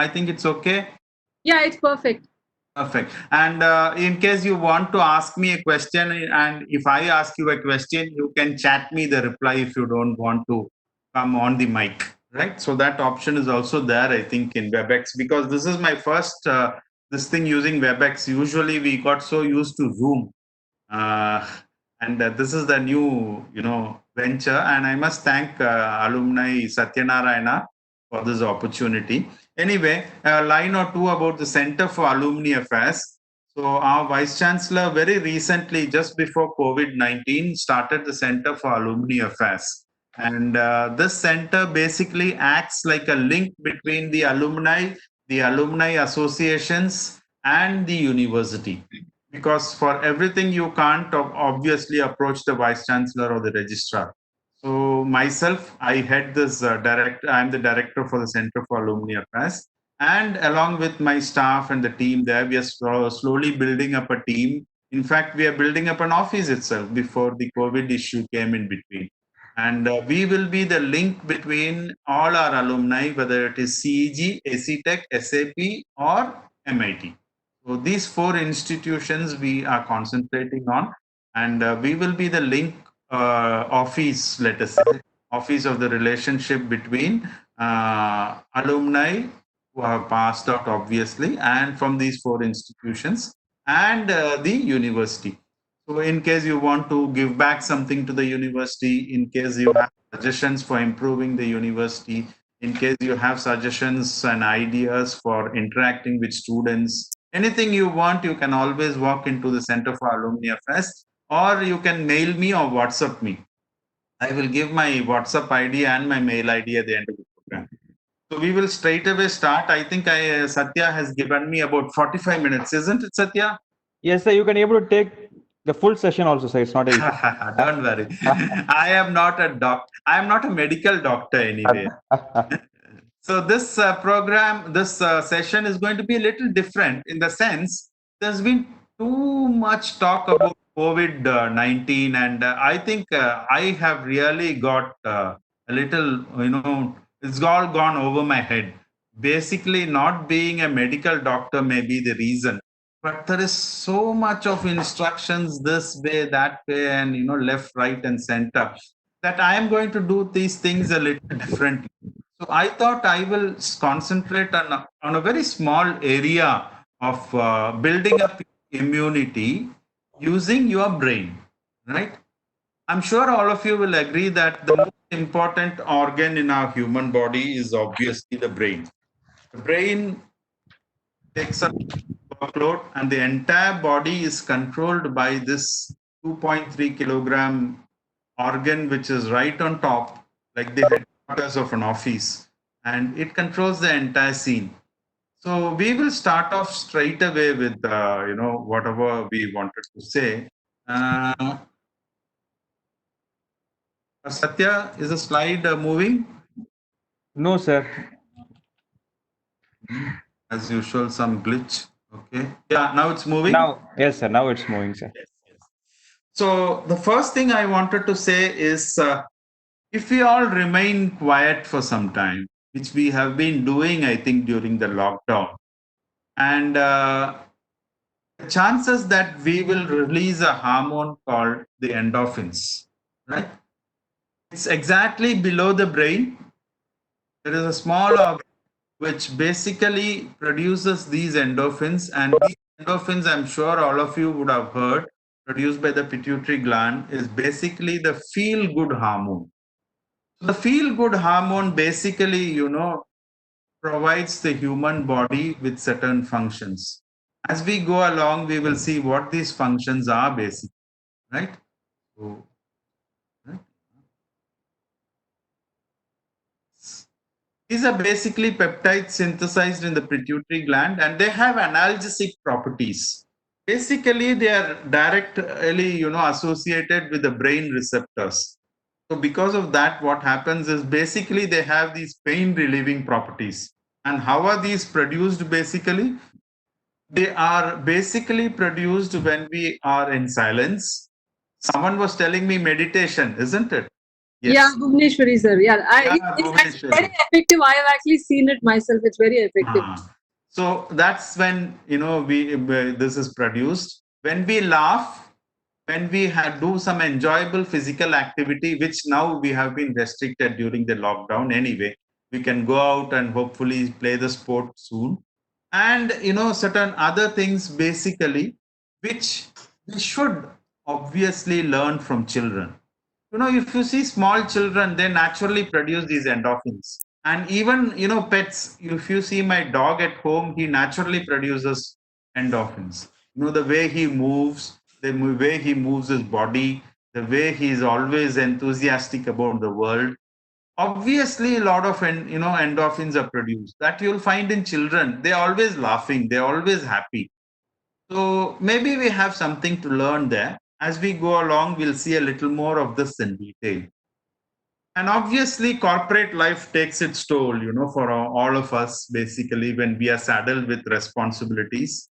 I think it's okay. Yeah, it's perfect. Perfect. And in case you want to ask me a question, and if I ask you a question, you can chat me the reply if you don't want to come on the mic, right? So that option is also there, I think, in WebEx, because this is my first this thing using WebEx. Usually we got so used to Zoom, uh, and this is the new venture. And I must thank alumni Satyanarayana for this opportunity. Anyway, a line or two about the Center for Alumni Affairs. So our vice chancellor very recently, just before COVID-19, started the Center for Alumni Affairs. And this center basically acts like a link between the alumni associations, and the university, because for everything you can't obviously approach the vice chancellor or the registrar. So myself, I head this I'm the director for the Center for Alumni Affairs, and along with my staff and the team there, we are slowly building up a team. In fact, we are building up an office itself before the COVID issue came in between. And we will be the link between all our alumni, whether it is CEG, ACTech, SAP, or MIT. So these four institutions we are concentrating on, and we will be the link office, let us say, office of the relationship between alumni who have passed out, obviously, and from these four institutions, and the university. So, in case you want to give back something to the university, in case you have suggestions for improving the university, in case you have suggestions and ideas for interacting with students, anything you want, you can always walk into the Center for Alumni Affairs, or you can mail me or WhatsApp me. I will give my WhatsApp ID and my mail ID at the end of the program. So we will straight away start. I think Satya has given me about 45 minutes, isn't it, Satya? Yes, sir. You can able to take the full session also, sir. It's not an issue. Don't worry. I am not a I am not a medical doctor anyway. So this this session is going to be a little different in the sense there's been too much talk about COVID-19, and I think I have really got a little, it's all gone over my head. Basically, not being a medical doctor may be the reason, but there is so much of instructions this way, that way, and left, right, and center, that I am going to do these things a little differently. So I thought I will concentrate on a very small area of building up immunity using your brain, right? I'm sure all of you will agree that the most important organ in our human body is obviously the brain. The brain takes up workload, and the entire body is controlled by this 2.3 kilogram organ, which is right on top, like the headquarters of an office, and it controls the entire scene. So we will start off straight away with whatever we wanted to say. Uh, Satya, is the slide moving? No, sir. As usual, some glitch. Okay. Yeah, now it's moving. Now, yes, sir. Now it's moving, sir. Yes, yes. So the first thing I wanted to say is, if we all remain quiet for some time, which we have been doing, I think, during the lockdown, and the chances that we will release a hormone called the endorphins, right? It's exactly below the brain. There is a small organ which basically produces these endorphins, and these endorphins, I'm sure all of you would have heard, produced by the pituitary gland, is basically the feel good hormone. So the feel good hormone basically, provides the human body with certain functions. As we go along, we will see what these functions are basically, right? So, right? These are basically peptides synthesized in the pituitary gland, and they have analgesic properties. Basically, they are directly, associated with the brain receptors. So because of that, what happens is basically they have these pain relieving properties. And how are these produced basically? They are basically produced when we are in silence. Someone was telling me meditation, isn't it? Yeah, Yes. Bhuvneshwari sir. Yeah, Yeah, it's actually very Bhubaneswari. effective. I have actually seen it myself. It's very effective. So that's when this is produced. When we laugh, when we do some enjoyable physical activity, which now we have been restricted during the lockdown anyway, we can go out and hopefully play the sport soon. And certain other things basically, which we should obviously learn from children. If you see small children, they naturally produce these endorphins. And even pets, if you see my dog at home, he naturally produces endorphins. The way he moves, way he moves his body, the way he is always enthusiastic about the world. Obviously a lot of endorphins are produced that you'll find in children. They're always laughing, they're always happy. So maybe we have something to learn there. As we go along, we'll see a little more of this in detail. And obviously, corporate life takes its toll, for all of us, basically, when we are saddled with responsibilities.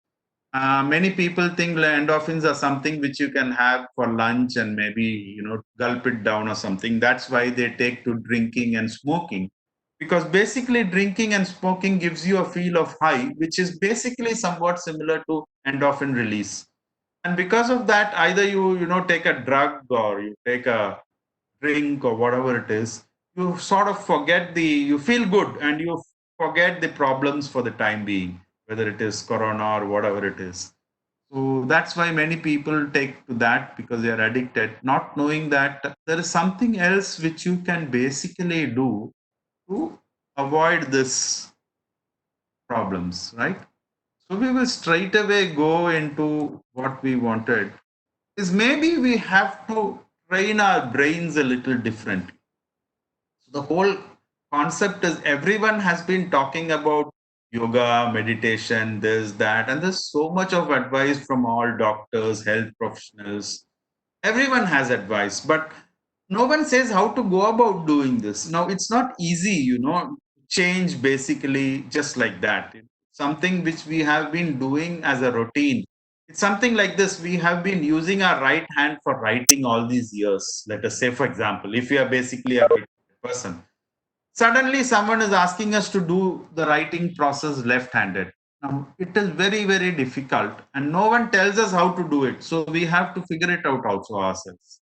Many people think endorphins are something which you can have for lunch and maybe, gulp it down or something. That's why they take to drinking and smoking. Because basically, drinking and smoking gives you a feel of high, which is basically somewhat similar to endorphin release. And because of that, either you take a drug or you take a drink or whatever it is, you sort of you feel good and you forget the problems for the time being, whether it is corona or whatever it is. So that's why many people take to that because they are addicted, not knowing that there is something else which you can basically do to avoid this problems, right? So we will straight away go into what we wanted is maybe we have to train our brains a little differently. So the whole concept is everyone has been talking about yoga, meditation, this, that, and there's so much of advice from all doctors, health professionals. Everyone has advice, but no one says how to go about doing this. Now, it's not easy, change basically just like that. It's something which we have been doing as a routine. It's something like this. We have been using our right hand for writing all these years. Let us say, for example, if you are basically a person, suddenly someone is asking us to do the writing process left handed. Now, it is very, very difficult, and no one tells us how to do it. So, we have to figure it out also ourselves.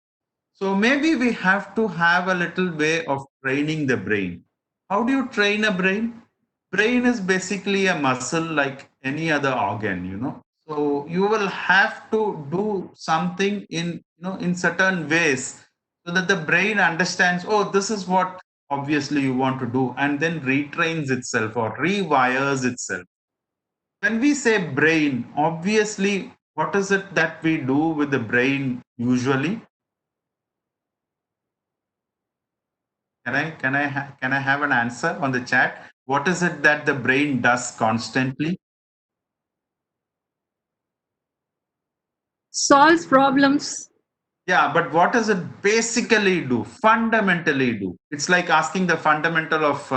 So maybe we have to have a little way of training the brain. How do you train a brain? Brain is basically a muscle like any other organ, So you will have to do something in certain ways so that the brain understands, oh, this is what obviously you want to do, and then retrains itself or rewires itself. When we say brain, obviously, what is it that we do with the brain usually? Can I have an answer on the chat? What is it that the brain does constantly? Solves problems. Yeah, but what does it basically do? Fundamentally do? It's like asking the fundamental of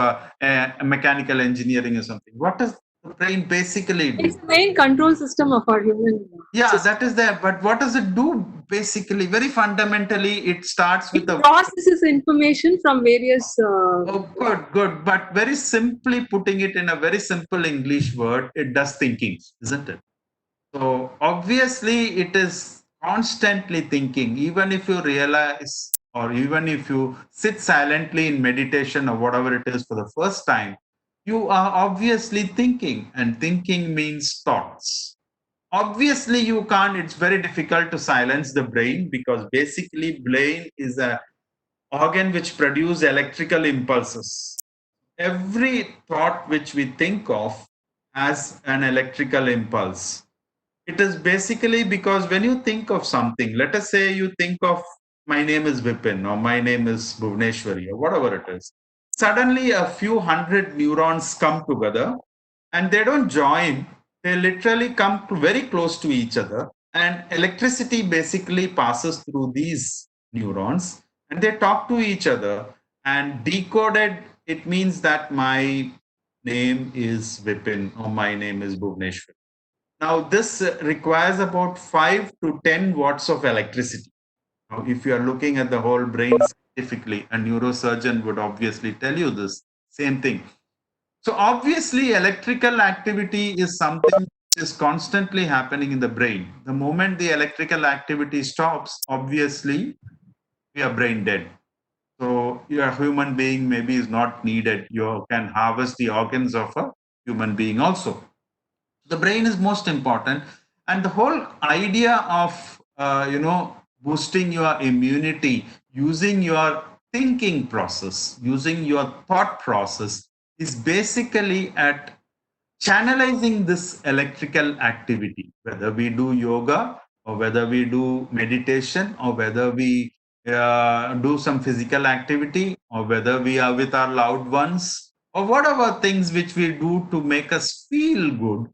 mechanical engineering or something. What does the brain basically It's do? the main control system of our human Yeah, system. that is there. But what does it do basically? Very fundamentally, it starts with It a processes information from various. oh, good, good. But very simply putting it in a very simple English word, it does thinking, isn't it? So obviously, it is constantly thinking, even if you realize, or even if you sit silently in meditation or whatever it is for the first time, you are obviously thinking, and thinking means thoughts. Obviously, you can't, it's very difficult to silence the brain because basically, brain is a organ which produce electrical impulses. Every thought which we think of has an electrical impulse. It is basically because when you think of something, let us say you think of my name is Vipin or my name is Bhuvneshwari or whatever it is. Suddenly, a few hundred neurons come together and they don't join, they literally come to very close to each other. And electricity basically passes through these neurons and they talk to each other. And decoded, it means that my name is Vipin or my name is Bhuvneshwari. Now, this requires about 5 to 10 watts of electricity. Now, if you are looking at the whole brain scientifically. A neurosurgeon would obviously tell you this same thing. So obviously, electrical activity is something which is constantly happening in the brain. The moment the electrical activity stops, obviously, we are brain dead. So your human being maybe is not needed. You can harvest the organs of a human being also. The brain is most important, and the whole idea of boosting your immunity using your thinking process, using your thought process, is basically at channelizing this electrical activity, whether we do yoga or whether we do meditation or whether we do some physical activity or whether we are with our loved ones or whatever things which we do to make us feel good.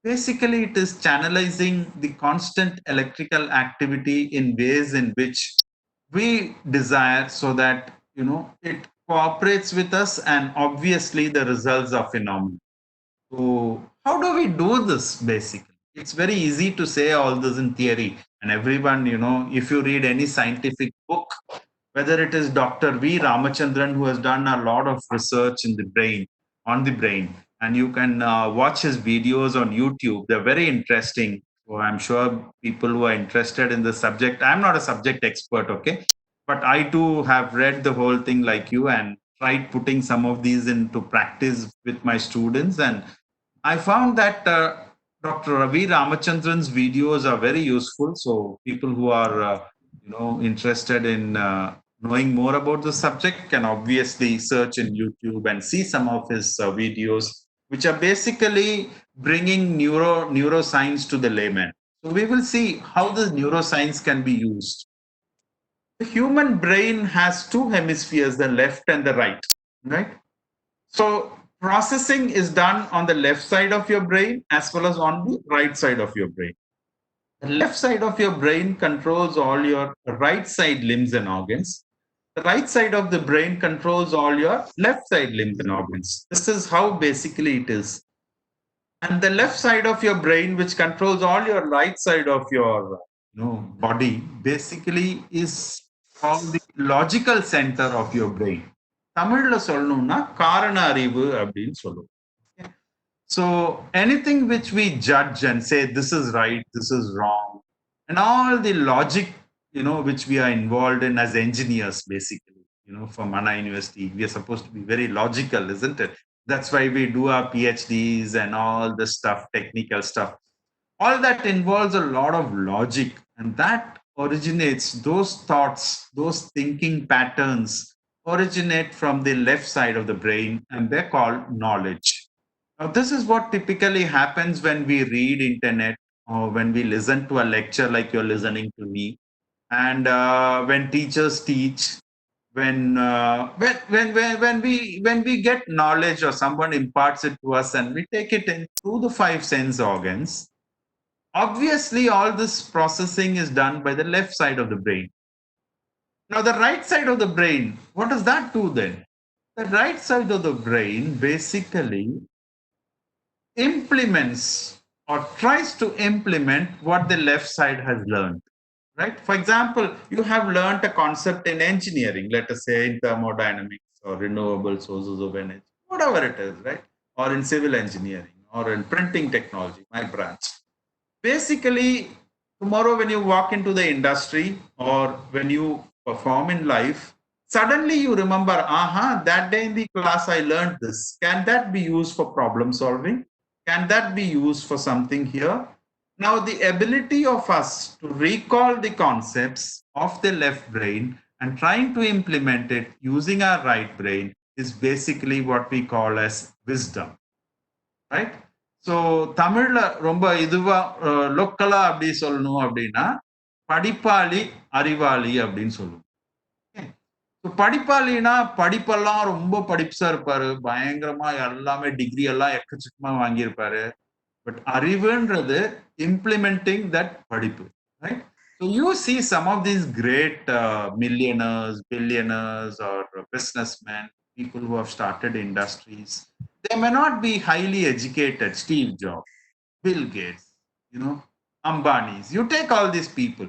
Basically, it is channelizing the constant electrical activity in ways in which we desire, so that it cooperates with us, and obviously the results are phenomenal. So, how do we do this basically? It's very easy to say all this in theory, and everyone, if you read any scientific book, whether it is Dr. V. Ramachandran, who has done a lot of research in the brain, on the brain, and you can watch his videos on YouTube. They're very interesting. So, I'm sure people who are interested in the subject, I'm not a subject expert, okay? But I too have read the whole thing like you and tried putting some of these into practice with my students, and I found that Dr. Ravi Ramachandran's videos are very useful. So people who are interested in knowing more about the subject can obviously search in YouTube and see some of his videos, which are basically bringing neuroscience to the layman. So we will see how the neuroscience can be used. The human brain has two hemispheres, the left and the right, right? So processing is done on the left side of your brain as well as on the right side of your brain. The left side of your brain controls all your right side limbs and organs. The right side of the brain controls all your left side limbs and organs. This is how basically it is. And the left side of your brain, which controls all your right side of your body, basically is called the logical center of your brain. தமிழ்ல சொல்லணும்னா காரண அறிவு அப்படின்னு சொல்லுவோம். So anything which we judge and say this is right, this is wrong, and all the logic, which we are involved in as engineers, basically, from Anna University, we are supposed to be very logical, isn't it? That's why we do our PhDs and all the stuff, technical stuff. All that involves a lot of logic, and that originates, those thoughts, those thinking patterns originate from the left side of the brain, and they're called knowledge. Now this is what typically happens when we read internet or when we listen to a lecture like you're listening to me, and when teachers teach, when we get knowledge or someone imparts it to us and we take it in through the five sense organs. Obviously, all this processing is done by the left side of the brain. Now, the right side of the brain, what does that do then? The right side of the brain basically implements or tries to implement what the left side has learned. Right? For example, you have learned a concept in engineering, let us say in thermodynamics or renewable sources of energy, whatever it is, right? Or in civil engineering or in printing technology, my branch. Basically, tomorrow when you walk into the industry or when you perform in life, suddenly you remember, aha, that day in the class I learned this. Can that be used for problem solving? Can that be used for something here? Now, the ability of us to recall the concepts of the left brain and trying to implement it using our right brain is basically what we call as wisdom, right? So தமிழ்ல ரொம்ப இதுவா லோக்கலா அப்படி சொல்லணும் அப்படின்னா படிப்பாளி அறிவாளி அப்படின்னு சொல்லுவோம். படிப்பாளினா படிப்பெல்லாம் ரொம்ப படிப்புசா இருப்பாரு, பயங்கரமா எல்லாமே டிகிரி எல்லாம் எக்கச்சக்கமா வாங்கியிருப்பாரு. பட் அறிவுன்றது implementing that படிப்பு, right? So you see some of these great millionaires, billionaires, or businessmen, people who have started industries. They may not be highly educated. Steve Jobs, Bill Gates, Ambani's. You take all these people.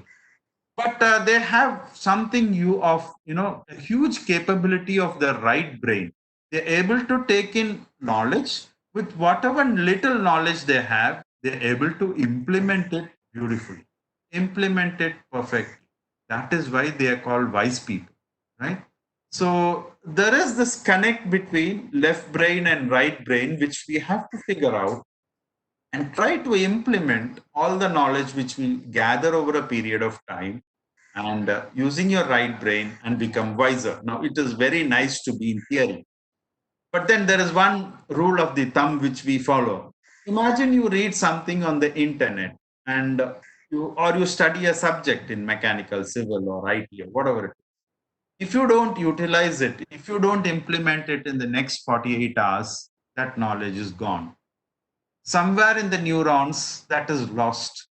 but they have something a huge capability of the right brain. They're able to take in knowledge. With whatever little knowledge they have, they're able to implement it beautifully, implement it perfectly. That is why they are called wise people, right? So there is this connect between left brain and right brain, which we have to figure out and try to implement all the knowledge which we gather over a period of time, and using your right brain and become wiser. Now, it is very nice to be in theory, but then there is one rule of the thumb which we follow. Imagine you read something on the internet, and you study a subject in mechanical, civil, or IT, or whatever it is. If you don't utilize it, if you don't implement it in the next 48 hours, that knowledge is gone. Somewhere in the neurons, that is lost.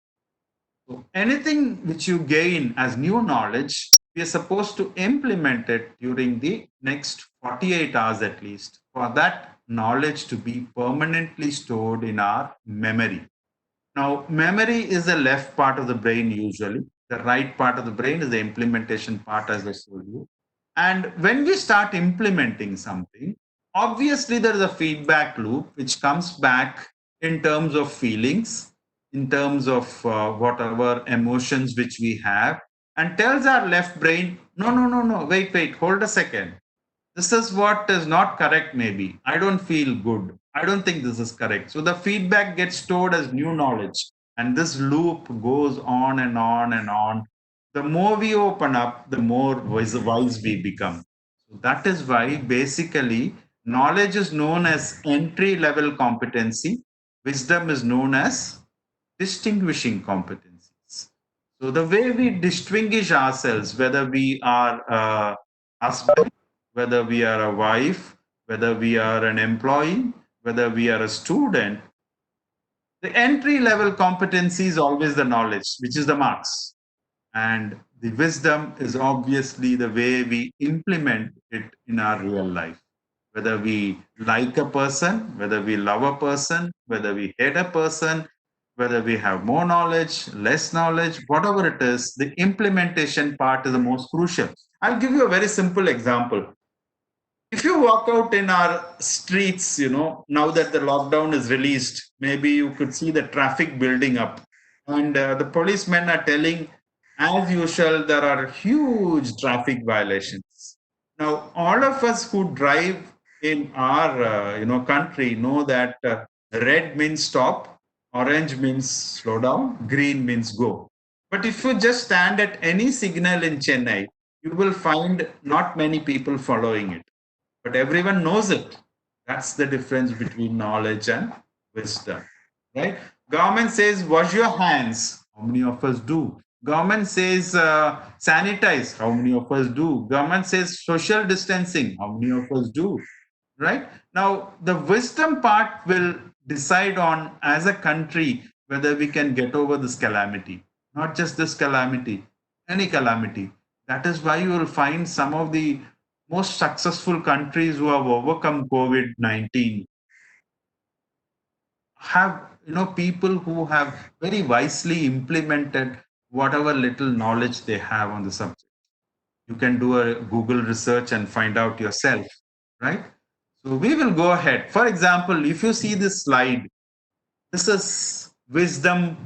So anything which you gain as new knowledge, we are supposed to implement it during the next 48 hours at least, for that knowledge to be permanently stored in our memory. Now, memory is the left part of the brain usually. The right part of the brain is the implementation part, as I told you. And when we start implementing something, obviously there is a feedback loop which comes back in terms of feelings, in terms of whatever emotions which we have, and tells our left brain, no, no, no, no, wait, hold a second. This is what is not correct, maybe. I don't feel good. I don't think this is correct. So the feedback gets stored as new knowledge. And this loop goes on and on and on. The more we open up, the more wise we become. So that is why basically knowledge is known as entry level competency, wisdom is known as distinguishing competencies. So the way we distinguish ourselves, whether we are a husband, whether we are a wife, whether we are an employee, whether we are a student, the entry level competency is always the knowledge, which is the marks. And the wisdom is obviously the way we implement it in our real life. Whether we like a person, whether we love a person, whether we hate a person, whether we have more knowledge, less knowledge, whatever it is, the implementation part is the most crucial. I'll give you a very simple example. If you walk out in our streets, now that the lockdown is released, maybe you could see the traffic building up. And the policemen are telling, as usual, there are huge traffic violations. Now, all of us who drive in our country know that red means stop, orange means slow down, green means go. But if you just stand at any signal in Chennai, you will find not many people following it, but everyone knows it. That's the difference between knowledge and wisdom, right? Government says wash your hands. How many of us do? Government says sanitize. How many of us do? Government says social distancing. How many of us do? Right? Now, the wisdom part will decide on, as a country, whether we can get over this calamity. Not just this calamity, any calamity. That is why you will find some of the most successful countries who have overcome COVID-19 have, people who have very wisely implemented whatever little knowledge they have on the subject. You can do a Google research and find out yourself, right? So we will go ahead. For example, if you see this slide, this is wisdom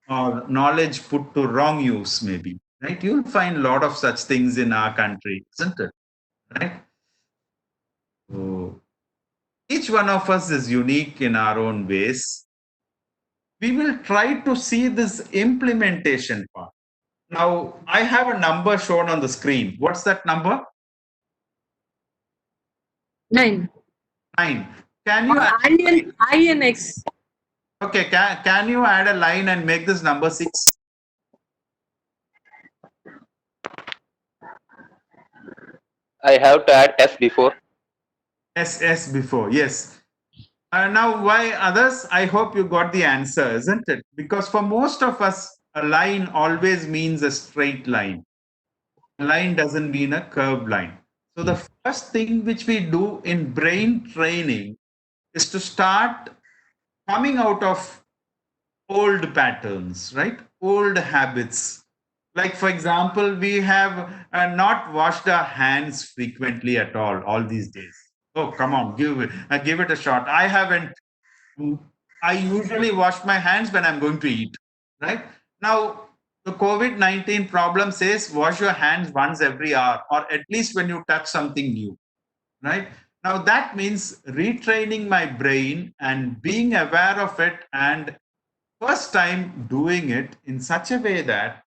or knowledge put to wrong use, maybe, right? You'll find a lot of such things in our country, isn't it? Right? So each one of us is unique in our own ways. We will try to see this implementation part. Now, I have a number shown on the screen. What's that number? 9. 9. Can you Or add a line? INX. Okay, can you add a line and make this number 6? I have to add S before. S before, yes. Now, why others? I hope you got the answer, isn't it? Because for most of us, a line always means a straight line. A line doesn't mean a curved line. So the first thing which we do in brain training is to start coming out of old patterns, right? Old habits. Like, for example, we have not washed our hands frequently at all these days. Oh, come on, give it a shot. I haven't. I usually wash my hands when I'm going to eat, right? Now, the COVID-19 problem says wash your hands once every hour, or at least when you touch something new, right? Now, that means retraining my brain and being aware of it, and first time doing it in such a way that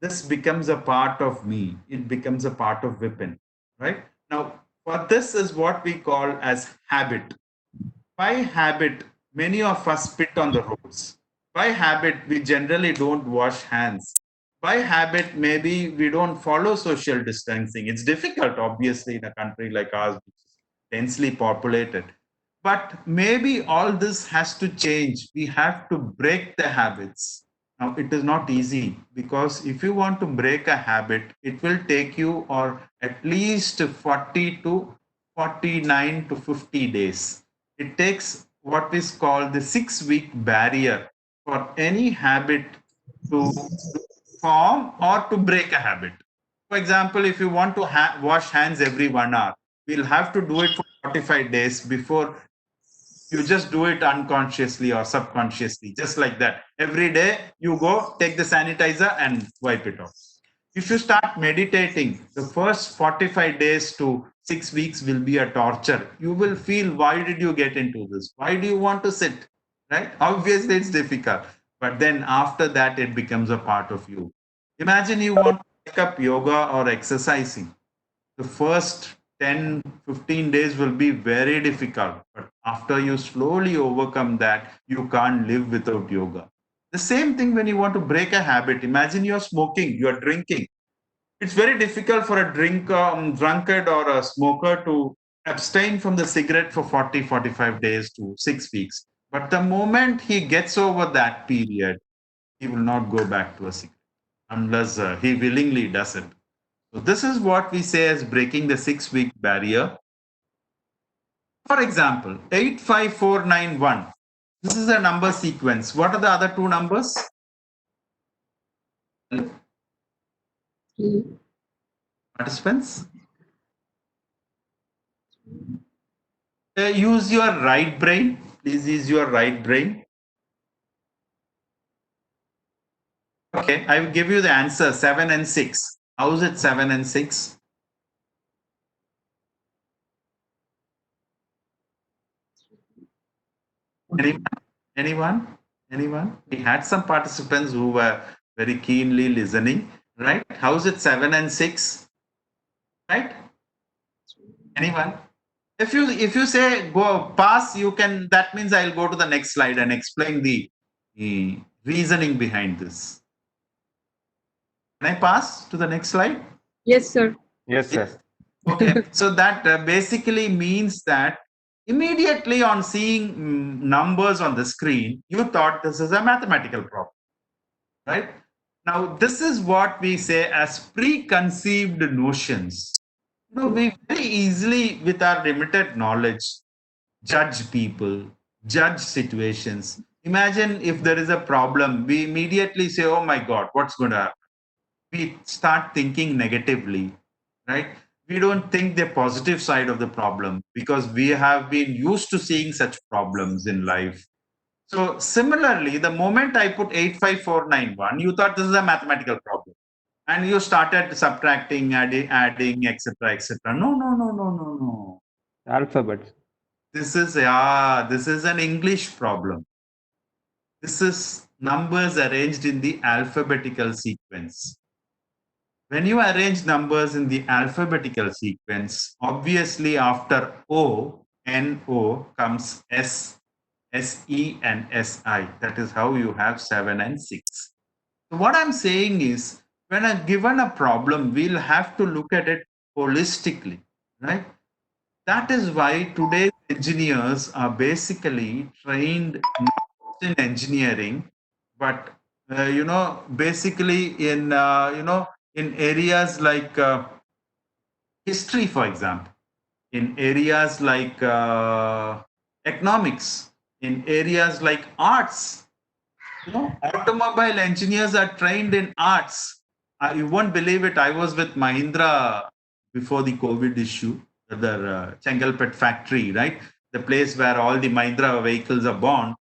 this becomes a part of me. It becomes a part of Vipin, right? Now, for this is what we call as habit. By habit, many of us spit on the roads. By habit, we generally don't wash hands. By habit, maybe we don't follow social distancing. It's difficult, obviously, in a country like ours, which is densely populated. But maybe all this has to change. We have to break the habits. Now, it is not easy because if you want to break a habit, it will take you or at least 40 to 49 to 50 days. It takes what is called the 6 week barrier for any habit to form or to break a habit. For example, if you want to wash hands every 1 hour, we'll have to do it for 45 days before you just do it unconsciously or subconsciously, just like that. Every day you go, take the sanitizer and wipe it off. If you start meditating, the first 45 days to 6 weeks will be a torture. You will feel, why did you get into this? Why do you want to sit? Right? Obviously, it's difficult. But then after that, it becomes a part of you. Imagine you want to take up yoga or exercising. The first 10, 15 days will be very difficult. But after you slowly overcome that, you can't live without yoga. The same thing when you want to break a habit. Imagine you're smoking, you're drinking. It's very difficult for a drunkard or a smoker to abstain from the cigarette for 40, 45 days to 6 weeks. But the moment he gets over that period, he will not go back to a cigarette unless he willingly does it. So this is what we say as breaking the 6 week barrier. For example, 85491. This is a number sequence. What are the other two numbers? Participants? Use your right brain. Please use your right brain. Okay, I will give you the answer 7 and 6. How is it 7 and 6? Anyone? Anyone? Anyone? We had some participants who were very keenly listening, right? How is it 7 and 6? Right? Anyone? If you say go pass, you can. That means I'll go to the next slide and explain the reasoning behind this. Can I pass to the next slide? Yes, sir. Yes, yes. Okay, so that basically means that immediately on seeing numbers on the screen, you thought this is a mathematical problem, right? Now, this is what we say as preconceived notions. We very easily, with our limited knowledge, judge people, judge situations. Imagine if there is a problem, we immediately say, oh my God, what's going to happen? We start thinking negatively, right? We don't think the positive side of the problem because we have been used to seeing such problems in life. So, similarly, the moment I put 85491, you thought this is a mathematical problem. And you started subtracting, adding, etc., etc. No, no, no, no, no, no. Alphabets. This is an English problem. This is numbers arranged in the alphabetical sequence. When you arrange numbers in the alphabetical sequence, obviously after O, N-O comes S, S-E, and S-I. That is how you have 7 and 6. So what I'm saying is, when given a problem, we'll have to look at it holistically, right? That is why today's engineers are basically trained not in engineering, but basically in areas like history, for example, in areas like economics, in areas like arts. Automobile engineers are trained in arts. You won't believe it. I was with Mahindra before the COVID issue, the Chengalpet factory, right? The place where all the Mahindra vehicles are born.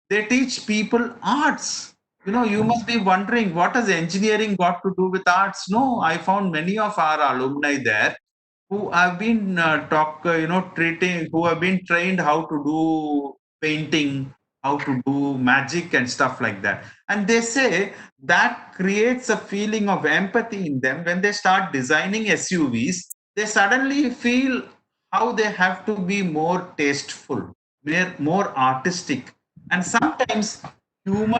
They teach people arts. You must be wondering, what has engineering got to do with arts? No, I found many of our alumni there who have been treating, who have been trained how to do painting, how to do magic and stuff like that. And they say that creates a feeling of empathy in them. When they start designing SUVs, they suddenly feel how they have to be more tasteful, more artistic. And sometimes human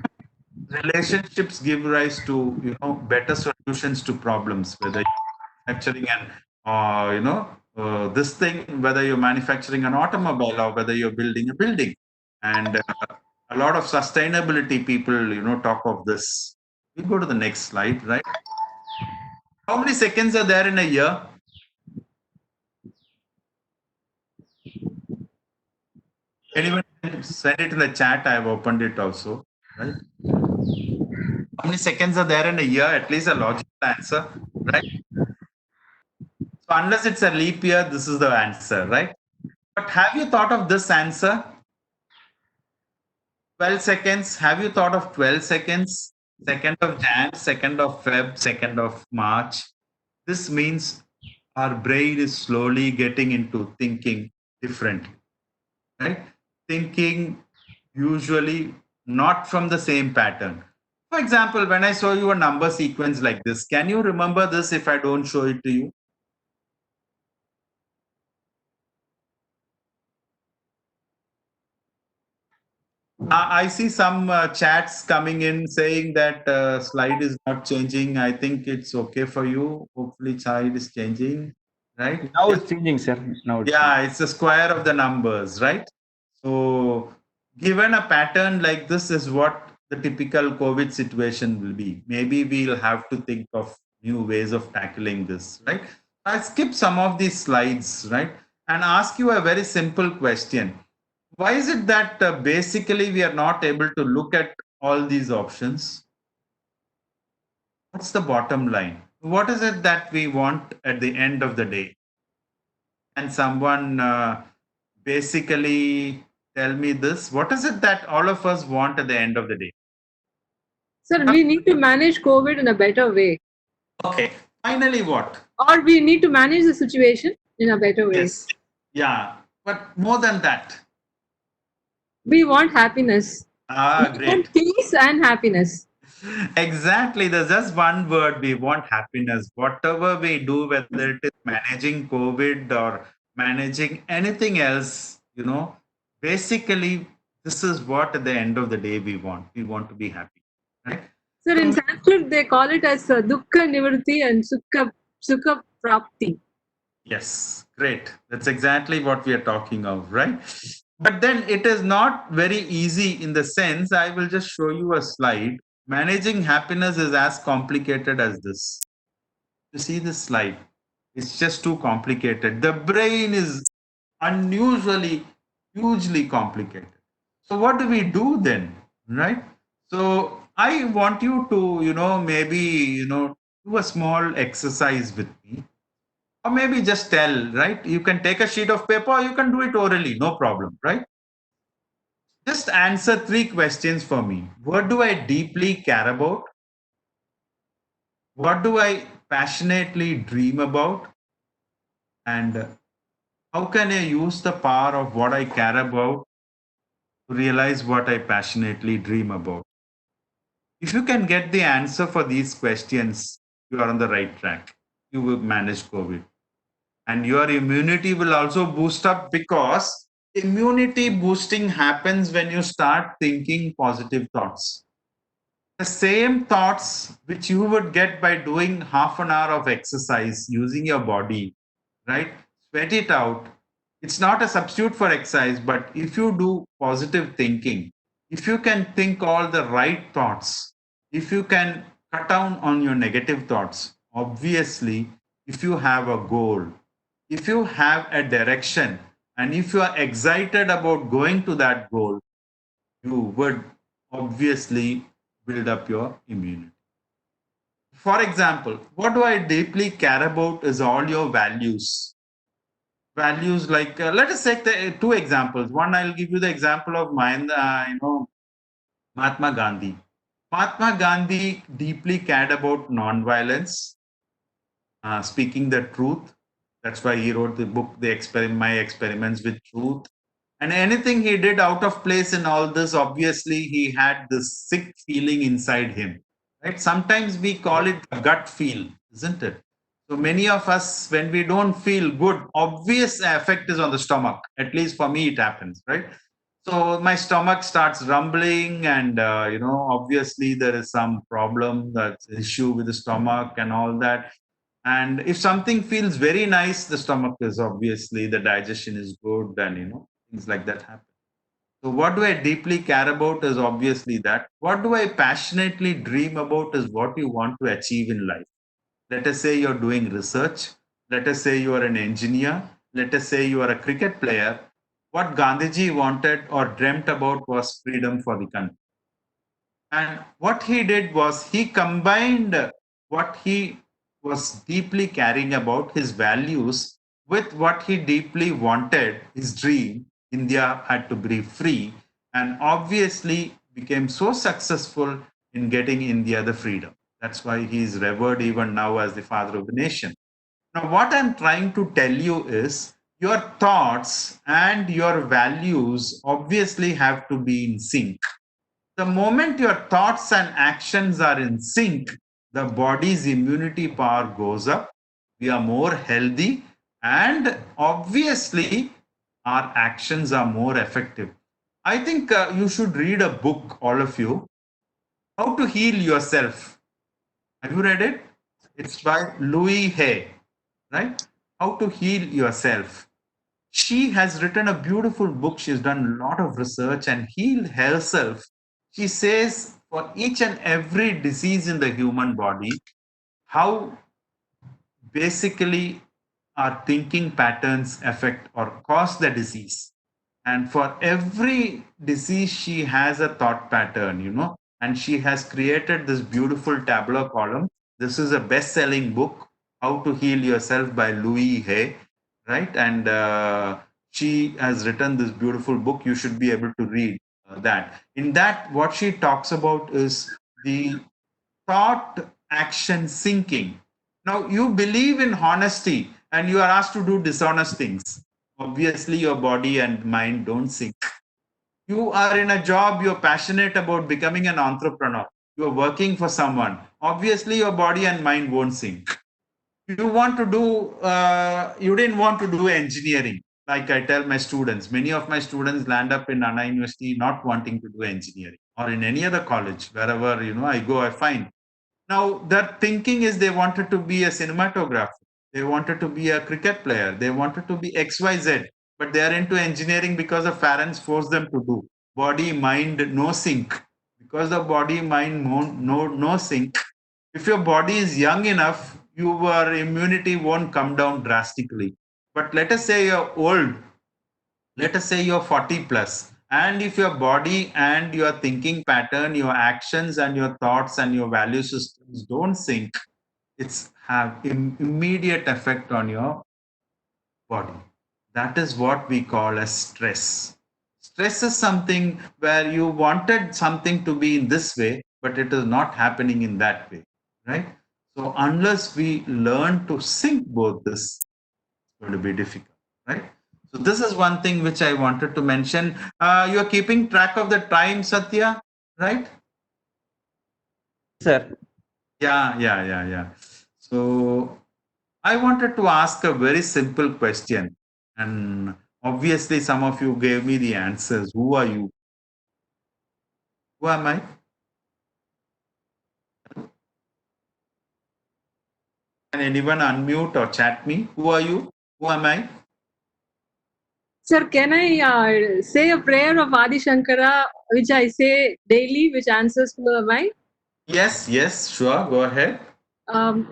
relationships give rise to better solutions to problems, whether manufacturing and this thing, whether you're manufacturing an automobile or whether you're building a building. And a lot of sustainability people talk of this. We go to the next slide, right? How many seconds are there in a year? Anyone can send it in the chat. I have opened it also, right? How many seconds are there in a year? At least a logical answer, right? So unless it's a leap year, this is the answer, right? But have you thought of this answer? 12 seconds. Have you thought of 12 seconds? 2nd of Jan, 2nd of Feb, 2nd of March. This means our brain is slowly getting into thinking differently, right? Thinking usually not from the same pattern. For example, when I show you a number sequence like this, can you remember this if I don't show it to you? I see some chats coming in saying that slide is not changing. I think it's okay for you. Hopefully, slide is changing, right? Now Yeah, it's changing, sir. Now it's yeah, it's the square of the numbers, right? So, given a pattern like this, is what the typical COVID situation will be. Maybe we'll have to think of new ways of tackling this, right? I'll skip some of these slides, right? And ask you a very simple question. Why is it that basically we are not able to look at all these options? What's the bottom line? What is it that we want at the end of the day? And someone basically tell me this. What is it that all of us want at the end of the day? Sir, we need to manage COVID in a better way. Okay. Finally, what? Or we need to manage the situation in a better way. Yes. Yeah. But more than that. We want happiness. We Great. want peace and happiness. Exactly. There's just one word. We want happiness. Whatever we do, whether it is managing COVID or managing anything else, basically, this is what at the end of the day we want. We want to be happy. Right? Sir, in Sanskrit, they call it as dukkha nivritti and sukha prapti. Yes, great. That's exactly what we are talking of, right? But then it is not very easy in the sense, I will just show you a slide. Managing happiness is as complicated as this. You see this slide? It's just too complicated. The brain is unusually, hugely complicated. So, what do we do then? Right? So, I want you to, maybe, do a small exercise with me, or maybe just tell, right? You can take a sheet of paper or you can do it orally, no problem, right? Just answer 3 questions for me. What do I deeply care about? What do I passionately dream about? And how can I use the power of what I care about to realize what I passionately dream about? If you can get the answer for these questions, you are on the right track. You will manage COVID. And your immunity will also boost up, because immunity boosting happens when you start thinking positive thoughts. The same thoughts which you would get by doing half an hour of exercise, using your body, right? Sweat it out. It's not a substitute for exercise, but if you do positive thinking, if you can think all the right thoughts, if you can cut down on your negative thoughts, obviously, if you have a goal, if you have a direction, and if you are excited about going to that goal, you would obviously build up your immunity. For example, what do I deeply care about is all your values. Values like, let us take the two examples. One, I'll give you the example of mine, Mahatma Gandhi. Mahatma Gandhi deeply cared about non-violence, speaking the truth. That's why he wrote the book, My Experiments with Truth. And anything he did out of place in all this, obviously, he had this sick feeling inside him. Right? Sometimes we call it a gut feel, isn't it? So many of us, when we don't feel good, obvious effect is on the stomach. At least for me, it happens, right? So my stomach starts rumbling, and obviously there is some problem, that's issue with the stomach and all that. And if something feels very nice, the stomach is obviously the digestion is good, and things like that happen. So what do I deeply care about is obviously that. What do I passionately dream about is what you want to achieve in life. Let us say you're doing research. Let us say you are an engineer. Let us say you are a cricket player. What Gandhiji wanted or dreamt about was freedom for the country. And what he did was he combined what he was deeply caring about, his values, with what he deeply wanted, his dream. India had to be free, and obviously became so successful in getting India the freedom. That's why he is revered even now as the father of the nation. Now, what I'm trying to tell you is your thoughts and your values obviously have to be in sync. The moment your thoughts and actions are in sync, the body's immunity power goes up. We are more healthy, and obviously, our actions are more effective. I think you should read a book, all of you, How to Heal Yourself. Have you read it? It's by Louis Hay, right? How to Heal Yourself. She has written a beautiful book. She's done a lot of research and healed herself. She says for each and every disease in the human body, how basically our thinking patterns affect or cause the disease. And for every disease, she has a thought pattern, and she has created this beautiful tabular column. This is a best selling book, How to Heal Yourself by Louis Hay, right? And she has written this beautiful book. You should be able to read that. In that, what she talks about is the thought action syncing. Now, you believe in honesty and you are asked to do dishonest things. Obviously, your body and mind don't sync. You are in a job, you're passionate about becoming an entrepreneur, you're working for someone. Obviously, your body and mind won't sync. You didn't want to do engineering. Like I tell my students, many of my students land up in Anna University not wanting to do engineering, or in any other college. Wherever I go, I find now their thinking is they wanted to be a cinematographer, they wanted to be a cricket player, they wanted to be XYZ, but they are into engineering because the parents force them to do. Body mind no sync. Because the body mind no sync, if your body is young enough, your immunity won't come down drastically. But let us say you're old, let us say you're 40 plus, and if your body and your thinking pattern, your actions and your thoughts and your value systems don't sync, it's have immediate effect on your body. That is what we call as stress. Stress is something where you wanted something to be in this way, but it is not happening in that way, right? So unless we learn to sync both this, it's going to be difficult, right? So this is one thing which I wanted to mention. You are keeping track of the time, Satya, right? Sir. Yeah. So I wanted to ask a very simple question, and obviously some of you gave me the answers. Who are you? Who am I? Can anyone unmute or chat me? Who are you? Who am I? Sir, can I say a prayer of Adi Shankara, which I say daily, which answers to the mind? Yes, sure. Go ahead.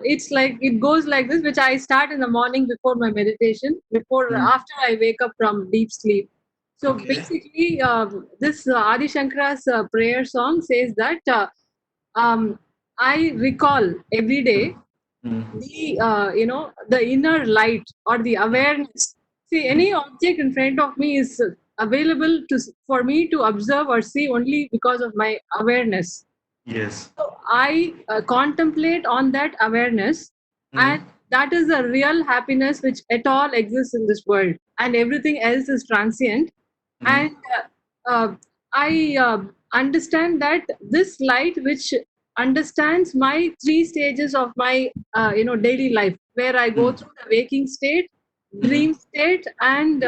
It's like it goes like this, which I start in the morning before my meditation, after I wake up from deep sleep. So Okay. basically, this Adi Shankara's prayer song says that I recall every day the inner light or the awareness. See, any object in front of me is available for me to observe or see only because of my awareness. Yes. So I contemplate on that awareness, and that is the real happiness which at all exists in this world, and everything else is transient. And I understand that this light, which understands my three stages of my daily life, where I go through the waking state, dream state, and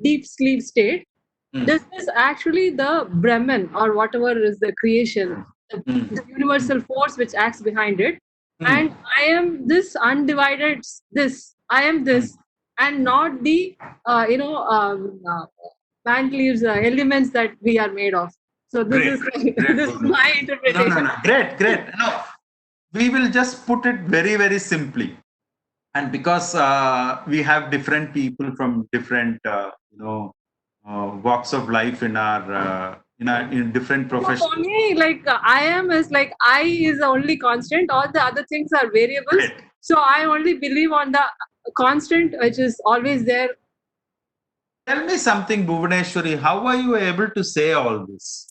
deep sleep state. This is actually the Brahman, or whatever is the creation, the universal force which acts behind it. And I am this undivided this. I am this, and not the plant leaves elements that we are made of. So this Great, is great, this is Bhuvnesh. my No, interpretation. great, great. No, we will just put it very, very simply. And because we have different people from different, walks of life in different So professions. for me, like I am is like I is the only constant. All the other things are variables. Great. So I only believe on the constant, which is always there. Tell me something, Bhuvaneshwari. How are you able to say all this?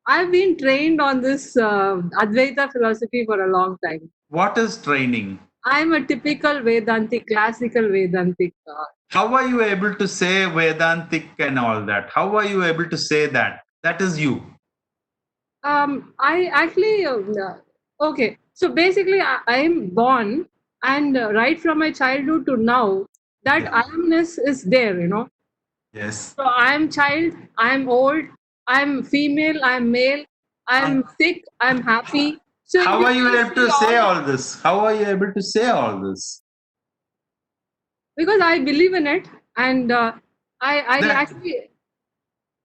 I've been trained on this Advaita philosophy for a long time. What is training? I'm a typical Vedantic, classical Vedantic. How are you able to say Vedantic and all that? How are you able to say that? That is you. I actually, okay. So basically, I'm born, and right from my childhood to now, that Yeah. I amness is there, Yes. So I'm child, I'm old, I'm female, I'm male, I'm sick, I'm happy. So How if are you I able see to say all this? How are you able to say all this? because I believe in it, and I That actually.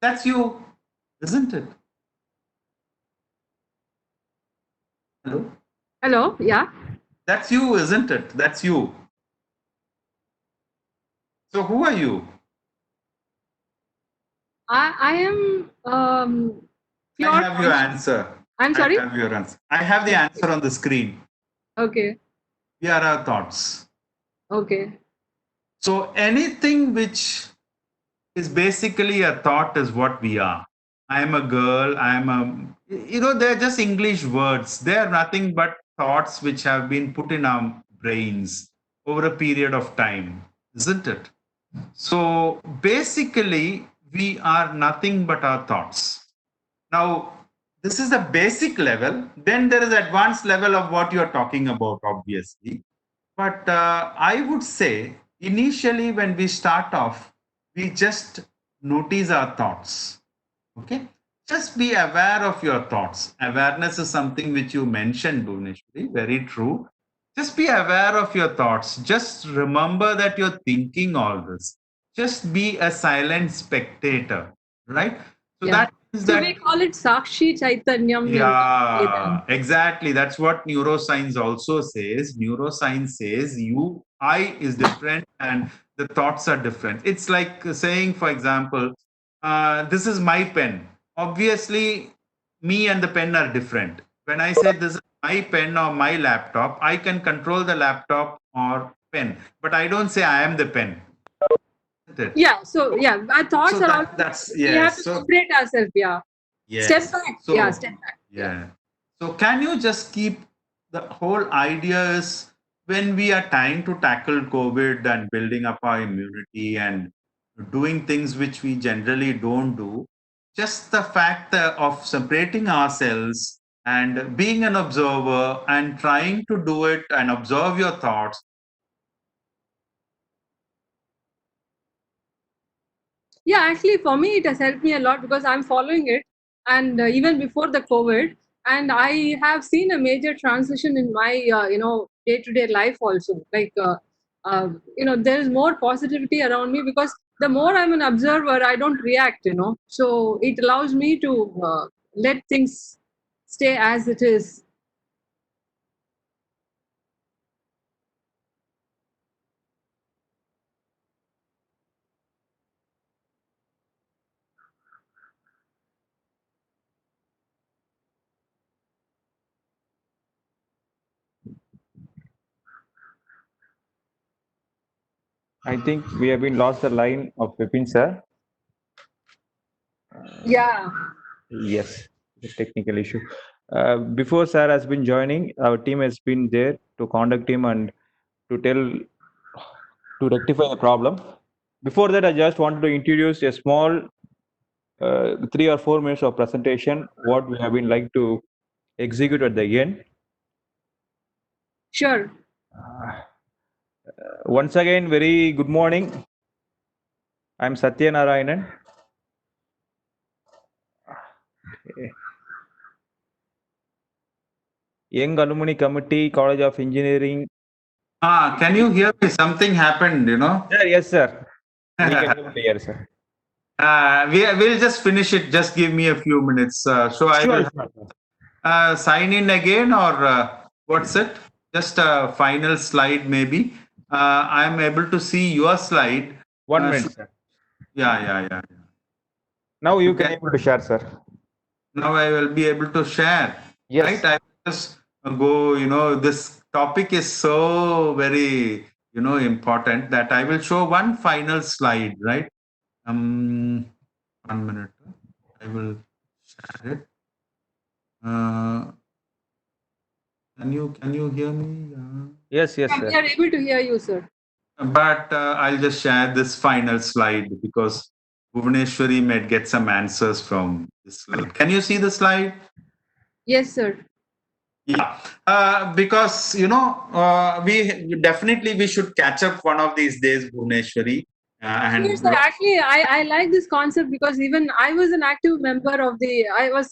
that's you, isn't it? Hello? Hello, yeah. That's you, isn't it? That's you. So who are you? I am I pure have your conscious. answer. I'm I sorry. have your answer. I have the answer on the screen. Okay, We are our thoughts. okay. So anything which is basically a thought is what we are. I am a girl. I am they're just English words. They are nothing but thoughts which have been put in our brains over a period of time, isn't it? So basically, we are nothing but our thoughts. Now, this is the basic level. Then there is advanced level of what you are talking about, obviously. But I would say initially when we start off, we just notice our thoughts. Okay. Just be aware of your thoughts. Awareness is something which you mentioned, Bhuvneshwari. Very true. Just be aware of your thoughts. Just remember that you're thinking all this. Just be a silent spectator, right? So Yeah. that is So we that. call it Sakshi Chaitanyam in Yeah, Vedanta. exactly. That's what neuroscience also says. Neuroscience says I is different and the thoughts are different. It's like saying, for example, this is my pen. Obviously, me and the pen are different. When I say this is my pen or my laptop, I can control the laptop or pen, but I don't say I am the pen. Isn't it? Yeah. So yeah, our thoughts So are also. that's We have yes. to So separate ourselves. Yeah. Step yes. back. Yeah. So Step back. Yeah. yeah. So can you just keep the whole idea is when we are trying to tackle COVID and building up our immunity and doing things which we generally don't do, just the fact of separating ourselves and being an observer and trying to do it and observe your thoughts. Yeah, actually, for me, it has helped me a lot because I'm following it, and even before the COVID, and I have seen a major transition in my day-to-day life also. Like there is more positivity around me because the more I'm an observer, I don't react. So it allows me to let things stay as it is. I think we have been lost the line of Vipin sir. Yeah. Yes, the technical issue. Before sir has been joining, our team has been there to contact him and to tell to rectify the problem. Before that, I just wanted to introduce a small 3 or 4 minutes of presentation what we have been like to execute at the end. Sure. Once again, very good morning. I'm Satya Narayanan. Young Alumni Committee, College of Engineering. Can you hear me? Something happened, Sir, yes, sir. We can able to hear, sir. We'll just finish it. Just give me a few minutes. So I Sure, will sure. sign in again, or what's it? Just a final slide, maybe. I'm able to see your slide. 1 minute, sir. Yeah. Now you can Okay. able to share, sir. Now I will be able to share. Yes. Right? I will just go, this topic is so very, important that I will show one final slide, right? 1 minute. I will share it. Can you hear me? Yes, yes, Yeah, we sir. are able to hear you, sir. But I'll just share this final slide because Bhuvaneshwari might get some answers from this slide. Can you see the slide? Yes, sir. Yeah, because we should catch up one of these days, Bhuvaneshwari, Sure, and sir. Actually, I like this concept because even I was an active member of I was,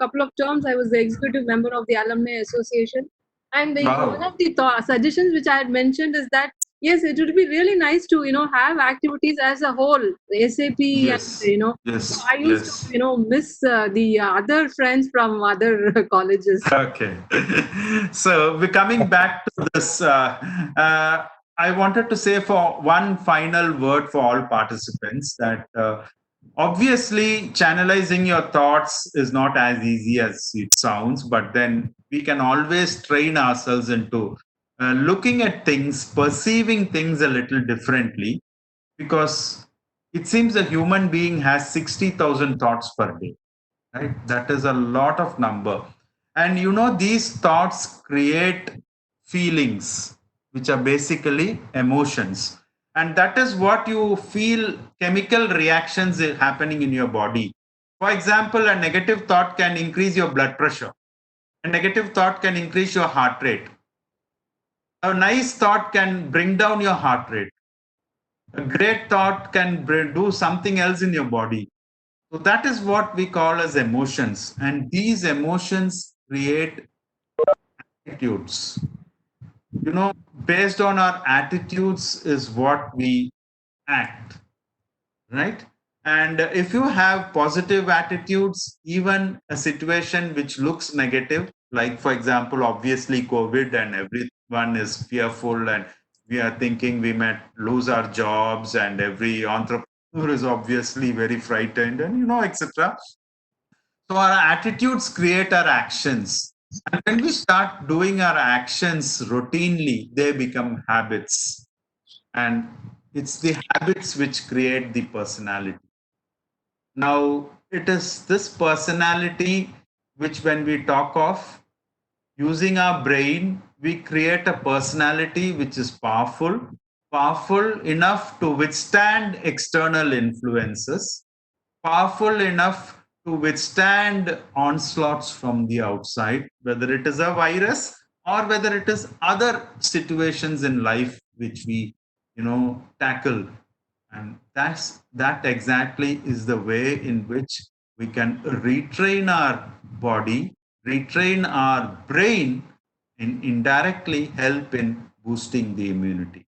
couple of terms, I was the executive member of the Alumni Association. And one of the suggestions which I had mentioned is that, yes, it would be really nice to, have activities as a whole, SAP, and, yes, so yes, I used to, yes. miss the other friends from other colleges. Okay. So we're coming back to this. I wanted to say for one final word for all participants that obviously channelizing your thoughts is not as easy as it sounds, but then we can always train ourselves into looking at things, perceiving things a little differently, because it seems a human being has 60,000 thoughts per day, right? That is a lot of number. And these thoughts create feelings, which are basically emotions. And that is what you feel, chemical reactions happening in your body. For example, a negative thought can increase your blood pressure. A negative thought can increase your heart rate. A nice thought can bring down your heart rate. A great thought can do something else in your body. So that is what we call as emotions. And these emotions create attitudes. Based on our attitudes is what we act, right? And if you have positive attitudes, even a situation which looks negative, like for example, obviously COVID and everyone is fearful and we are thinking we might lose our jobs and every entrepreneur is obviously very frightened and etc. So our attitudes create our actions. And when we start doing our actions routinely, they become habits. And it's the habits which create the personality. Now, it is this personality which, when we talk of using our brain, we create a personality which is powerful, powerful enough to withstand external influences, powerful enough to withstand onslaughts from the outside, whether it is a virus or whether it is other situations in life which we, tackle. And that exactly is the way in which we can retrain our body, retrain our brain, and indirectly help in boosting the immunity.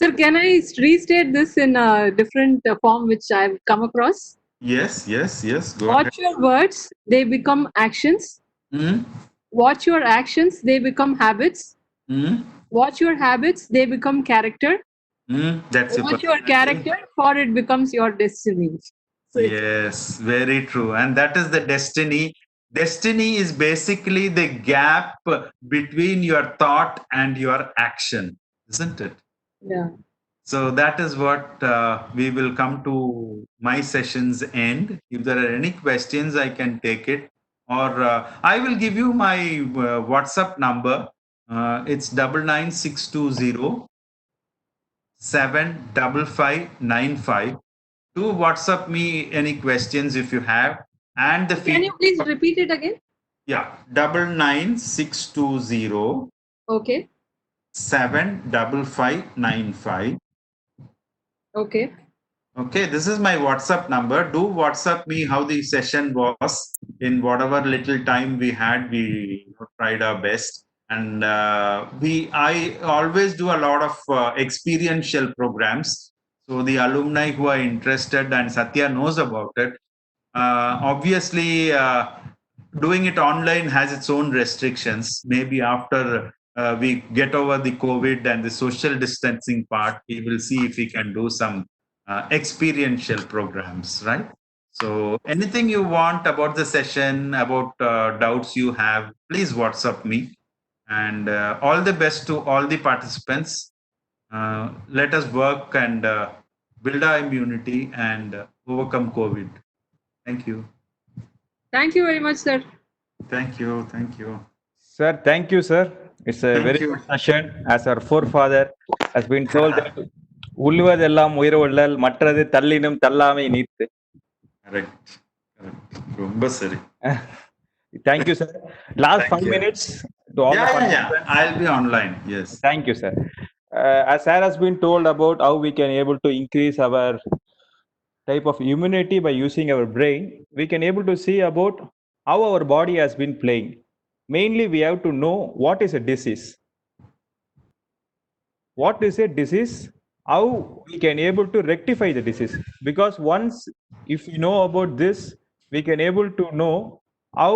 Sir, can I restate this in a different form which I've come across? Yes. Go ahead. Watch your words, they become actions. Hmm. Watch your actions, they become habits. Hmm. Watch your habits, they become character. That's your Watch your personality. character, for it becomes your destiny. So Yes, very true. And that is the destiny. Destiny is basically the gap between your thought and your action, isn't it? yeah. So that is what we will come to my session's end. If there are any questions, I can take it, or I will give you my WhatsApp number. It's 99620 75595. Do WhatsApp me any questions if you have, and the Can you feedback. please repeat it again? Yeah, 99620 Okay. 75595. Okay. Okay, this is my WhatsApp number. Do WhatsApp me how the session was in whatever little time we had. We tried our best, and I always do a lot of experiential programs. So the alumni who are interested, and Satya knows about it. Obviously, doing it online has its own restrictions. Maybe after we get over the COVID and the social distancing part, we will see if we can do some experiential programs, right? So, anything you want about the session, about doubts you have, please WhatsApp me. And all the best to all the participants. Let us work and build our immunity and overcome COVID. Thank you. Thank you very much, sir. Thank you. Thank you. Sir, thank you, sir. It's a Thank very you. good session. As our forefather has been told that உள்ளுவதெல்லாம் உயிர் மற்றது தள்ளினும் தள்ளாமை நீத்து. Correct. Correct. ரொம்ப சரி. Thank you, sir. Last Thank 5 you. minutes to all the Yeah. participants. I'll be online. Yes. Thank you, sir. As sir has been told about how we can able to increase our type of immunity by using our brain, we can able to see about how our body has been playing. Mainly, we have to know what is a disease. What is a disease? How we can able to rectify the disease? Because once if we know about this, we can able to know how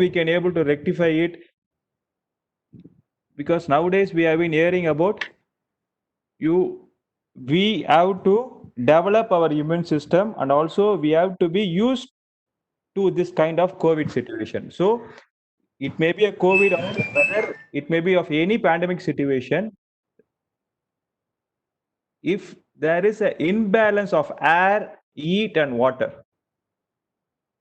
we can able to rectify it. Because nowadays we have been hearing about we have to develop our immune system, and also we have to be used to this kind of COVID situation. So it may be a COVID, or whether it may be of any pandemic situation. If there is an imbalance of air, heat, and water,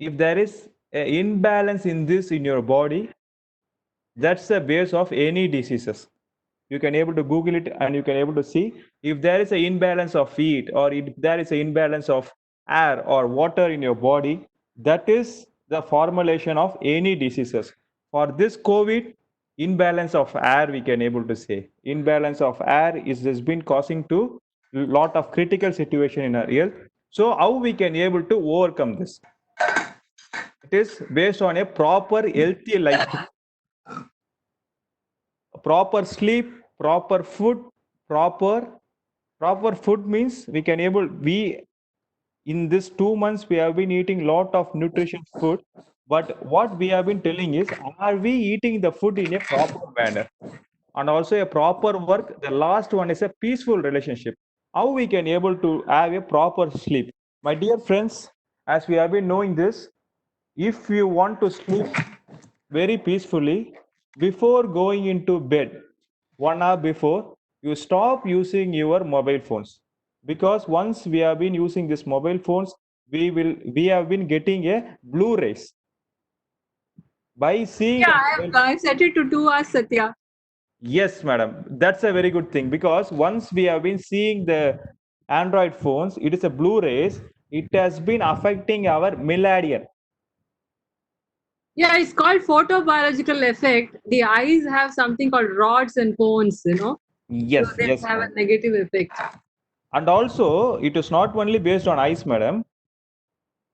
if there is an imbalance in this in your body, that's the base of any diseases. You can able to Google it, and you can able to see if there is an imbalance of heat, or if there is an imbalance of air or water in your body. That is the formulation of any diseases. For this COVID, imbalance of air, we can able to say imbalance of air is has been causing to lot of critical situation in our health. So how we can able to overcome this? It is based on a proper healthy lifestyle, proper sleep, proper food. Proper food means we in this 2 months we have been eating lot of nutritious food, but what we have been telling is, are we eating the food in a proper manner? And also a proper work. The last one is a peaceful relationship. How we can able to have a proper sleep? My dear friends, as we have been knowing this, if you want to sleep very peacefully, before going into bed, 1 hour before, you stop using your mobile phones. Because once we have been using these mobile phones, we have been getting a blue rays by seeing Yeah, the I've set it to 2 hours, Satya. Yes, madam. That's a very good thing, because once we have been seeing the Android phones, it is a blue rays. It has been affecting our melanin. Yeah, it's called photobiological effect. The eyes have something called rods and cones, So Yes, they yes, have a madam. negative effect. And also, it is not only based on eyes, madam.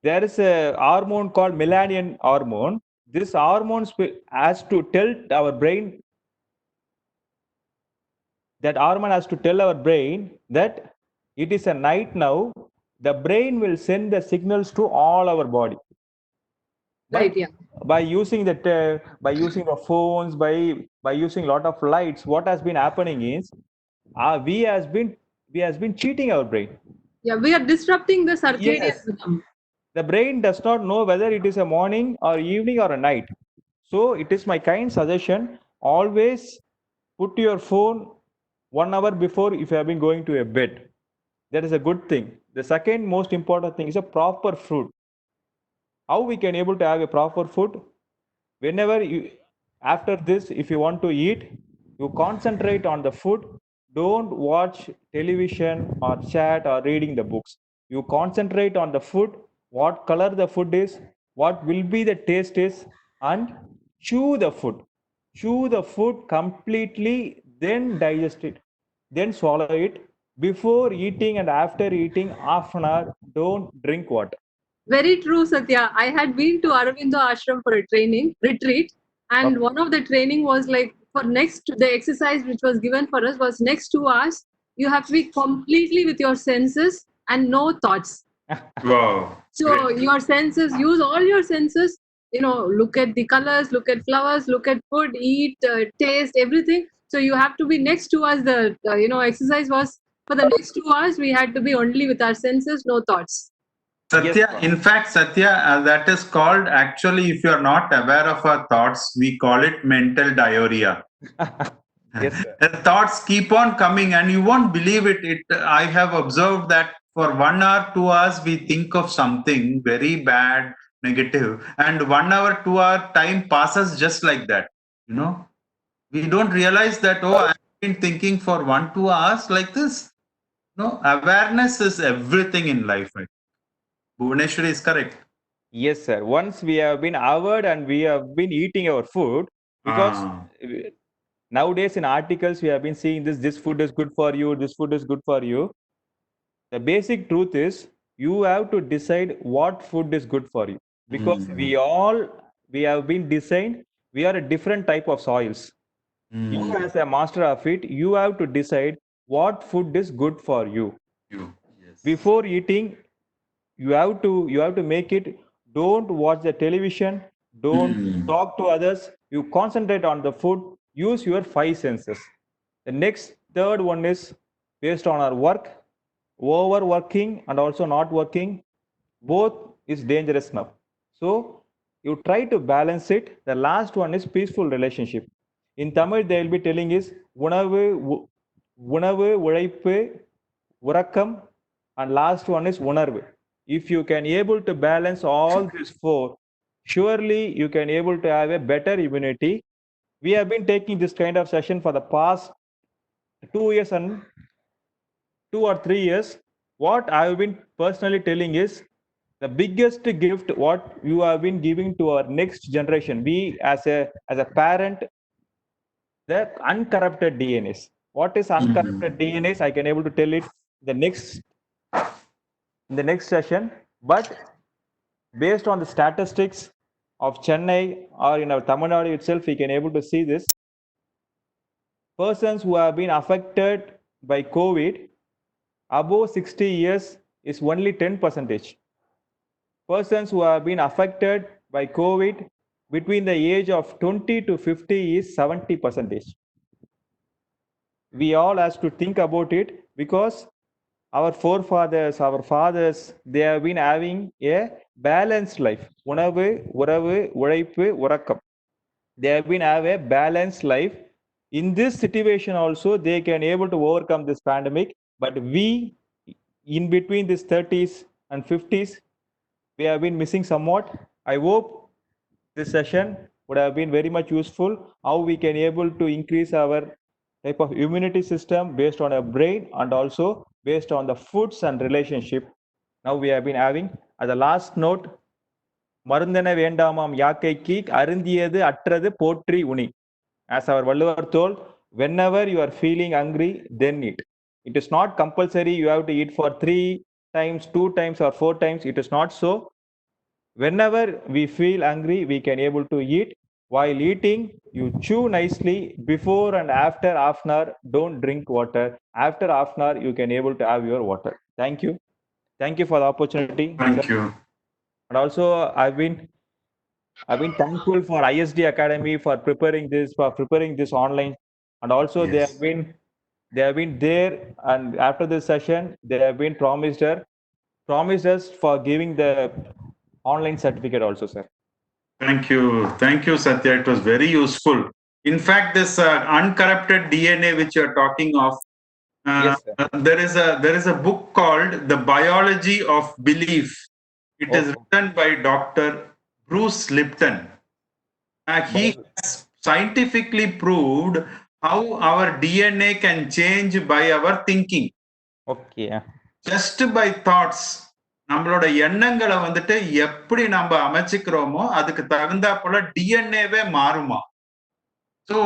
There is a hormone called melanin hormone. This hormone has to tell our brain, that hormone has to tell our brain that it is a night now. The brain will send the signals to all our body. Right, But yeah. by using the phones, by using a lot of lights, what has been happening is, we has been cheating our brain. Yeah, we are disrupting the circadian Yes, rhythm. the brain does not know whether it is a morning or evening or a night. So it is my kind suggestion, always put your phone 1 hour before if you have been going to a bed. That is a good thing. The second most important thing is a proper food. How we can able to have a proper food? Whenever you, after this, if you want to eat, you concentrate on the food. Don't watch television or chat or reading the books. You concentrate on the food, what color the food is, what will be the taste is, and chew the food. Chew the food completely, then digest it, then swallow it. Before eating and after eating half an hour, don't drink water. Very true, Satya. I had been to Aravindo Ashram for a training retreat, and one of the training was like for the exercise which was given for us was next 2 hours. You have to be completely with your senses and no thoughts. Wow. So your senses, use all your senses. Look at the colors, look at flowers, look at food, eat, taste, everything. So you have to be next to us. The exercise was for the next 2 hours. We had to be only with our senses, no thoughts. Satya, Yes, in fact, Satya, that is called actually, if you are not aware of our thoughts, we call it mental diarrhea. yes, sir. The thoughts keep on coming, and you won't believe it. I have observed that for 1 hour, 2 hours, we think of something very bad, negative, and 1 hour, 2 hour time passes just like that. We don't realize that. Oh, I've been thinking for 1, 2 hours like this. No, awareness is everything in life. Right? Bhuvaneshwari is correct. Yes, sir. Once we have been aware and we have been eating our food, because nowadays in articles we have been seeing this food is good for you, this food is good for you. The basic truth is you have to decide what food is good for you, because we have been designed, we are a different type of soils. You as a master of it, you have to decide what food is good for you. Yes. Before eating, you have to make it. Don't watch the television, don't talk to others, you concentrate on the food. Use your 5 senses. The next third one is based on our work. Overworking and also not working, both is dangerous now. So you try to balance it. The last one is peaceful relationship. In Tamil they will be telling is உணவு உணவு உழைப்பு உறக்கம், and last one is உணர்வு. If you can able to balance all these four, surely you can able to have a better immunity. We have been taking this kind of session for the past 2 years and 2 or 3 years. What I have been personally telling is the biggest gift what you have been giving to our next generation. We as a parent, the uncorrupted DNAs. What is uncorrupted DNAs? I can able to tell it the next session. But based on the statistics of Chennai or in our Tamil Nadu itself, we can able to see this. Persons who have been affected by COVID above 60 years is only 10%. Persons who have been affected by COVID between the age of 20 to 50 is 70%. We all have to think about it, because our forefathers, our fathers, they have been having a balanced life. உணவு உறவு உழைப்பு உறக்கம். They have been have a balanced life. In this situation also they can able to overcome this pandemic. But we in between this 30s and 50s, we have been missing somewhat. I hope this session would have been very much useful, how we can able to increase our type of immunity system based on our brain and also based on the foods and relationship. Now we have been having as a last note, மருந்தென வேண்டாமாம் யாக்கைக்கு அருந்தியது அற்றது போற்றி உனி. As our Valluvar told, whenever you are feeling hungry, then eat. It is not compulsory you have to eat for 3 times, 2 times or 4 times. It is not so. Whenever we feel hungry, we can able to eat. While eating, you chew nicely. Before and after half an hour, don't drink water. After half an hour, you can able to have your water. Thank you. Thank you for the opportunity. Thank you. And also I've been thankful for ISD Academy for preparing this online. And also Yes. they have been there, and after this session they have been promised us for giving the online certificate also, sir. Thank you, Satya. It was very useful. In fact, this uncorrupted DNA which you're talking of, Yes, sir. there is a book called The Biology of Belief. It is written by Dr. Bruce Lipton. He has scientifically proved how our DNA can change by our thinking. Okay. Just by thoughts. நம்மளோட எண்ணங்களை வந்துட்டு எப்படி நம்ம அமைச்சுக்கிறோமோ அதுக்கு தகுந்தா போல டிஎன்ஏவே மாறுமா. So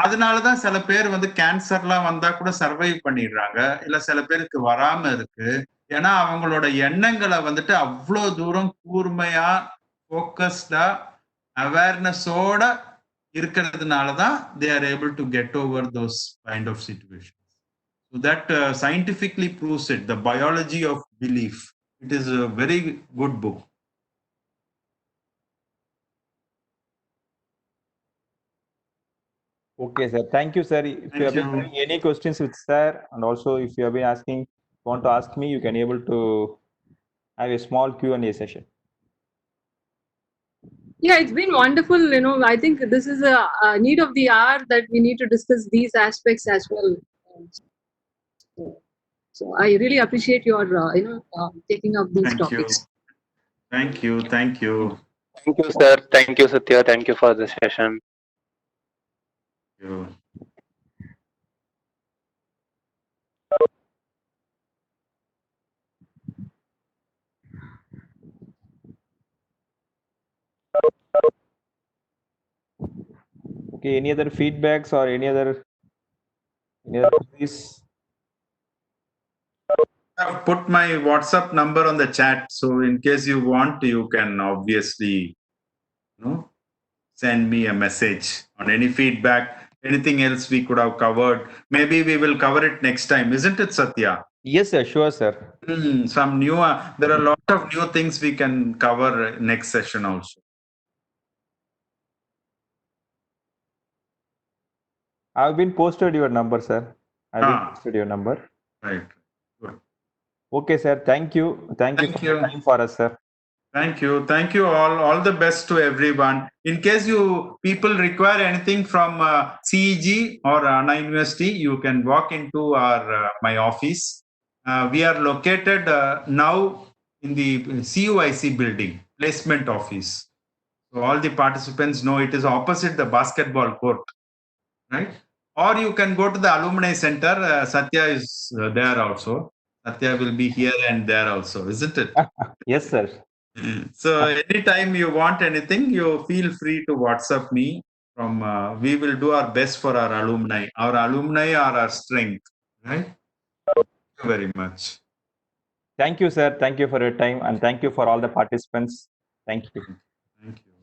அதனாலதான் சில பேர் வந்து கேன்சர்லாம் வந்தா கூட சர்வைவ் பண்ணிடுறாங்க, இல்ல சில பேருக்கு வராம இருக்கு. ஏன்னா அவங்களோட எண்ணங்களை வந்துட்டு அவ்வளவு தூரம் கூர்மையா, போக்கஸ்டா, அவேர்னஸோட இருக்கிறதுனாலதான் they are able to get over those kind of situations. So that scientifically proves it. The Biology of Belief. It is a very good book. Okay, sir. Thank you, sir. If you have been having any questions with sir, and also if you have been want to ask me, you can able to have a small Q&A session. Yeah, it's been wonderful. I think this is a need of the hour that we need to discuss these aspects as well. So I really appreciate your, taking up these topics. Thank you. Thank you. Thank you, sir. Thank you, Satya. Thank you for the session. Thank you. Okay, any other feedbacks or any other queries? I've put my WhatsApp number on the chat, so in case you want, you can obviously, send me a message on any feedback, anything else we could have covered. Maybe we will cover it next time, isn't it, Satya? Yes, sir. Sure, sir. Some new, there are a lot of new things we can cover next session also. I've been posted your number, sir. I've been posted your number. Right. Good. Okay, sir. Thank you. Thank you for your time for us, sir. Thank you. Thank you all. All the best to everyone. In case you people require anything from CEG or Anna University, you can walk into my office. We are located now in the CUIC building, placement office. So all the participants know it is opposite the basketball court, right? Or you can go to the Alumni Center. Satya is there also. Satya will be here and there also, isn't it? Yes, sir. So anytime you want anything, you feel free to WhatsApp me. We will do our best for our alumni. Our alumni are our strength, right? Thank you very much. Thank you, sir. Thank you for your time, and thank you for all the participants. Thank you. Thank you.